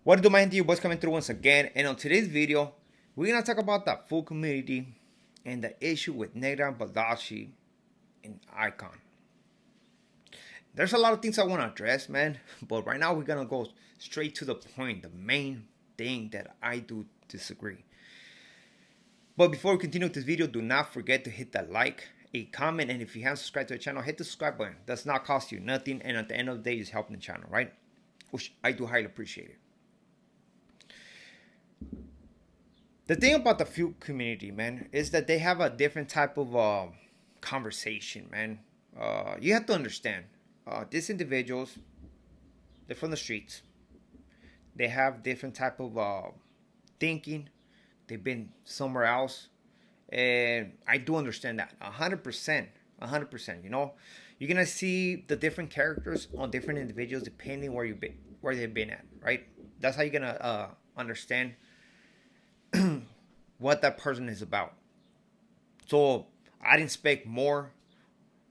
What do my you boys coming through once again? And on today's video, we're gonna talk about the full community and the issue with Negra Badashi and Icon. There's a lot of things I want to address, man, but right now we're gonna go straight to the point, the main thing that I do disagree. But before we continue with this video, do not forget to hit that like, a comment, and if you haven't subscribed to the channel, hit the subscribe button. Does not cost you nothing, and at the end of the day, it's helping the channel, right? Which I do highly appreciate it. The thing about the Fuke community, man, is that they have a different type of conversation, man. You have to understand, these individuals, they're from the streets. They have different type of thinking. They've been somewhere else, and I do understand that 100%. 100%. You know, you're gonna see the different characters on different individuals depending where you've been, where they've been at, right? That's how you're gonna understand what that person is about. So I didn't expect more,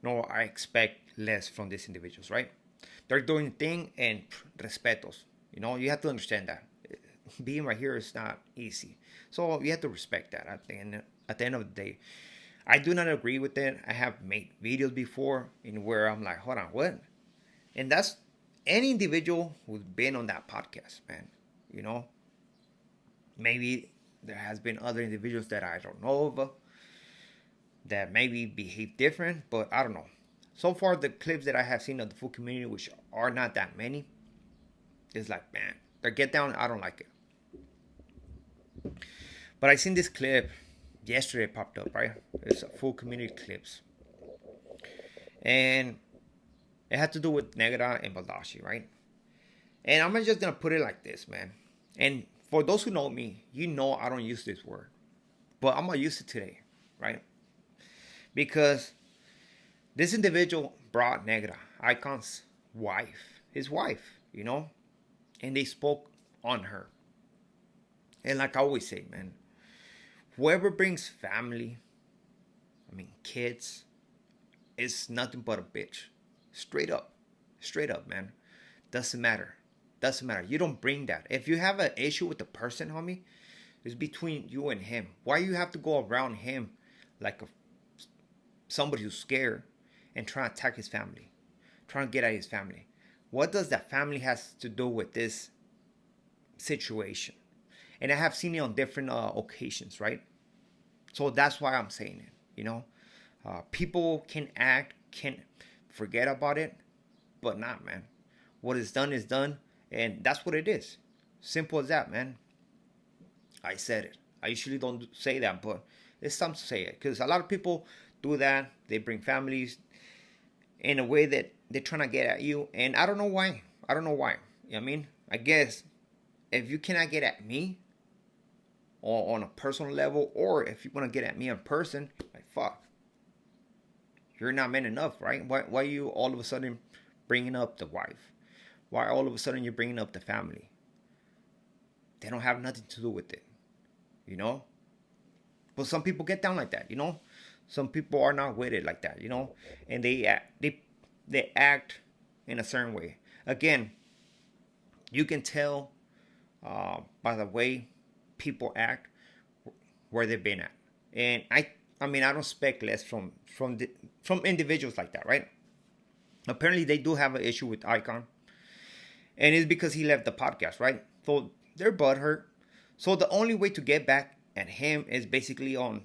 nor I expect less from these individuals, right? They're doing thing and respetos. You know, you have to understand that being right here is not easy. So you have to respect that at the end of the day. I do not agree with it. I have made videos before in where I'm like, hold on, what? And that's any individual who's been on that podcast, man. You know, maybe there has been other individuals that I don't know of that maybe behave different, but I don't know. So far, the clips that I have seen of the full community, which are not that many, is like, man, the get down, I don't like it. But I seen this clip yesterday popped up, right? It's a full community clips, and it had to do with Negra and Baldashi, right? And I'm just gonna put it like this, man. And for those who know me, you know I don't use this word, but I'm gonna use it today, right? Because this individual brought Negra, Icon's wife, his wife, you know, and they spoke on her. And like I always say, man, whoever brings family, I mean kids, is nothing but a bitch. Straight up, man. Doesn't matter. Doesn't matter. You don't bring that. If you have an issue with the person, homie, it's between you and him. Why you have to go around him like somebody who's scared and trying to attack his family, trying to get at his family? What does that family has to do with this situation? And I have seen it on different occasions, right? So that's why I'm saying it. You know, people can act, can forget about it, but not, man. What is done is done, and that's what it is. Simple as that, man. I said it. I usually don't say that, but it's time to say it because a lot of people do that. They bring families in a way that they're trying to get at you, and I don't know why. I don't know why. You know what I mean? I guess if you cannot get at me or on a personal level, or if you want to get at me in person, like fuck, you're not man enough, right? Why are you all of a sudden bringing up the wife? Why all of a sudden you're bringing up the family? They don't have nothing to do with it, you know? But some people get down like that, you know? Some people are not with it like that, you know? And they act in a certain way. Again, you can tell by the way people act where they've been at. And I mean I don't expect less from individuals like that, right? Apparently they do have an issue with Icon, and it's because he left the podcast, right? So they're butthurt. So the only way to get back at him is basically on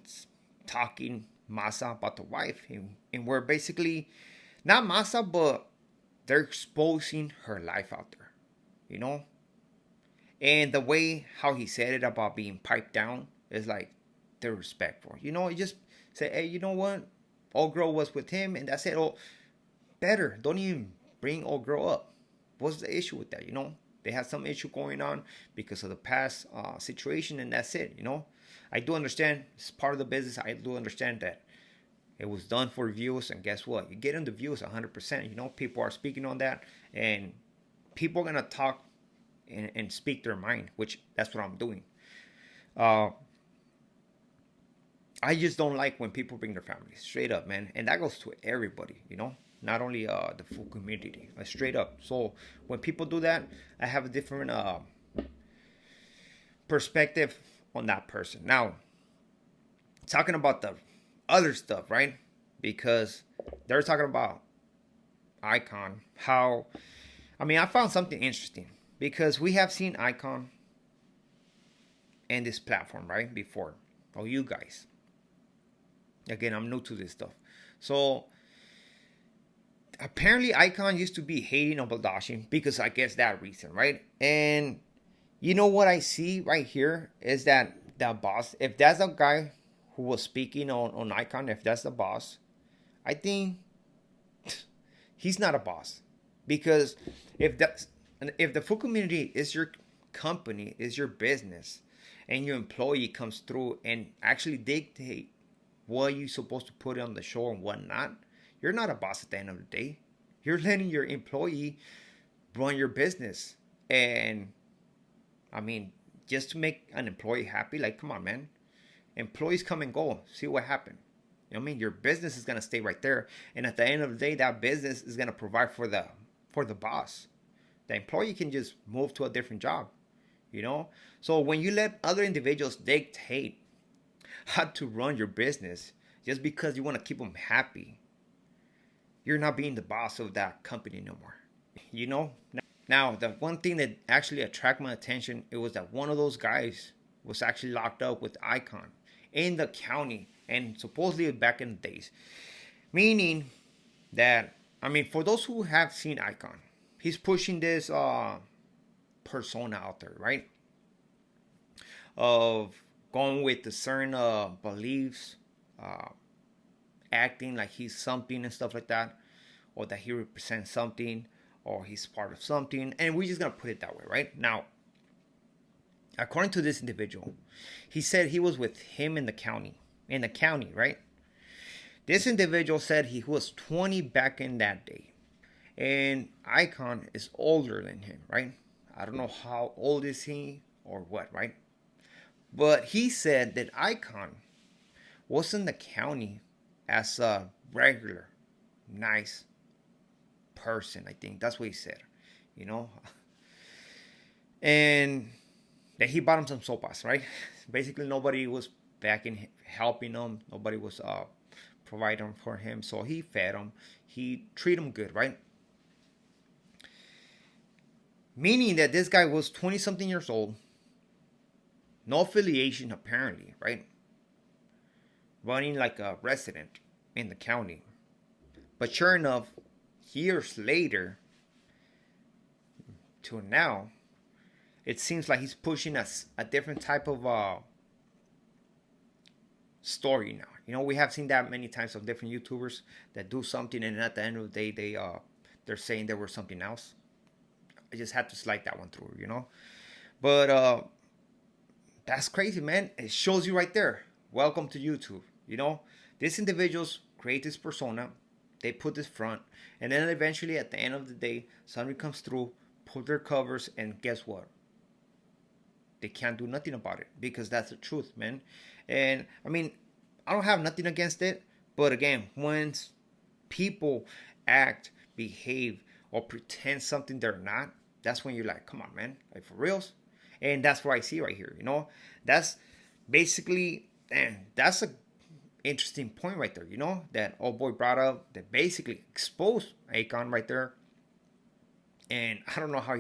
talking masa about the wife, and we're basically not masa, but they're exposing her life out there, you know. And the way how he said it about being piped down is like they're respectful, you know. You just say, hey, you know what, old girl was with him, and that's it. Oh, better don't even bring old girl up. What's the issue with that? You know, they have some issue going on because of the past situation, and that's it. You know, I do understand it's part of the business. I do understand that it was done for views, and guess what? You get in the views 100%. You know, people are speaking on that, and people are gonna talk and speak their mind, which that's what I'm doing. I just don't like when people bring their families, straight up, man, and that goes to everybody, you know. Not only the full community, straight up. So when people do that, I have a different perspective on that person. Now, talking about the other stuff, right? Because they're talking about Icon. How, I mean, I found something interesting because we have seen Icon in this platform, right? Before. Oh, you guys. Again, I'm new to this stuff. So, apparently, Icon used to be hating on Baldassi because I guess that reason, right? And you know what I see right here is that that boss, if that's the guy who was speaking on Icon, if that's the boss, I think he's not a boss. Because if that's if the food community is your company, is your business, and your employee comes through and actually dictate what you're supposed to put on the show and what not, you're not a boss at the end of the day. You're letting your employee run your business. And I mean, just to make an employee happy, like, come on, man. Employees come and go. See what happened. You know what I mean? Your business is gonna stay right there, and at the end of the day, that business is gonna provide for the boss. The employee can just move to a different job. You know. So when you let other individuals dictate how to run your business, just because you want to keep them happy, you're not being the boss of that company no more. You know. Now, the one thing that actually attracted my attention, it was that one of those guys was actually locked up with Icon in the county, and supposedly back in the days. Meaning that, I mean, for those who have seen Icon, he's pushing this persona out there, right? Of going with the certain beliefs, uh, acting like he's something and stuff like that, or that he represents something, or he's part of something, and we're just gonna put it that way, right? Now, according to this individual, he said he was with him in the county, right? This individual said he was 20 back in that day, and Icon is older than him, right? I don't know how old is he or what, right? But he said that Icon was in the county as a regular, nice person. I think that's what he said, you know. And that he bought him some sopas, right? Basically, nobody was backing, helping him. Nobody was providing for him. So he fed him. He treated him good, right? Meaning that this guy was 20 something years old. No affiliation, apparently, right? Running like a resident in the county. But sure enough, years later to now, it seems like he's pushing us a different type of story now. You know, we have seen that many times of different YouTubers that do something, and at the end of the day, they're saying there was something else. I just had to slide that one through, you know. But that's crazy, man. It shows you right there. Welcome to YouTube. You know, these individuals create this persona, they put this front, and then eventually at the end of the day, somebody comes through, pull their covers, and guess what? They can't do nothing about it because that's the truth, man. And I mean, I don't have nothing against it, but again, when people act, behave, or pretend something they're not, that's when you're like, come on, man, like for reals. And that's what I see right here. You know, that's basically, man, that's a interesting point right there. You know, that old boy brought up that basically exposed Akon right there. And I don't know how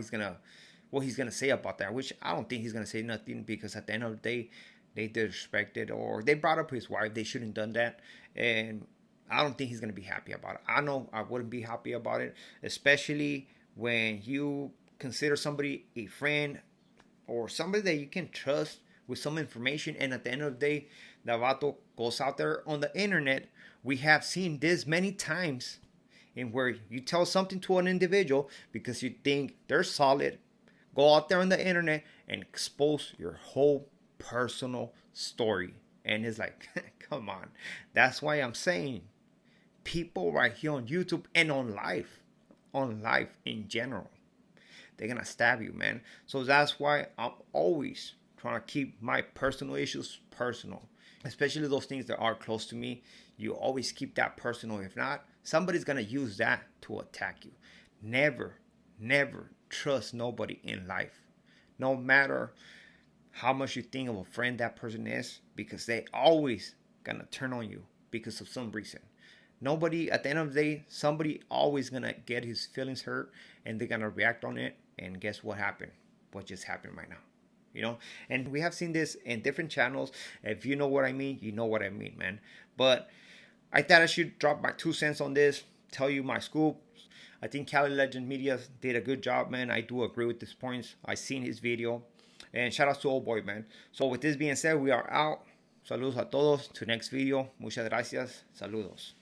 what he's gonna say about that. Which I don't think he's gonna say nothing because at the end of the day, they disrespected or they brought up his wife. They shouldn't have done that, and I don't think he's gonna be happy about it. I know I wouldn't be happy about it, especially when you consider somebody a friend or somebody that you can trust with some information, and at the end of the day, the vato goes out there on the internet. We have seen this many times in where you tell something to an individual because you think they're solid, go out there on the internet and expose your whole personal story. And it's like, come on. That's why I'm saying people right here on YouTube and on life in general, they're gonna stab you, man. So that's why I'm always trying to keep my personal issues personal, especially those things that are close to me. You always keep that personal. If not, somebody's gonna use that to attack you. Never trust nobody in life, no matter how much you think of a friend that person is, because they always gonna turn on you because of some reason. Nobody, at the end of the day, somebody always gonna get his feelings hurt, and they're gonna react on it. And guess what happened? What just happened right now? You know, and we have seen this in different channels. If you know what I mean, you know what I mean, man. But I thought I should drop my 2 cents on this, tell you my scoop. I think Cali Legend Media did a good job, man. I do agree with these points. I seen his video. And shout out to old boy, man. So with this being said, we are out. Saludos a todos. To next video. Muchas gracias. Saludos.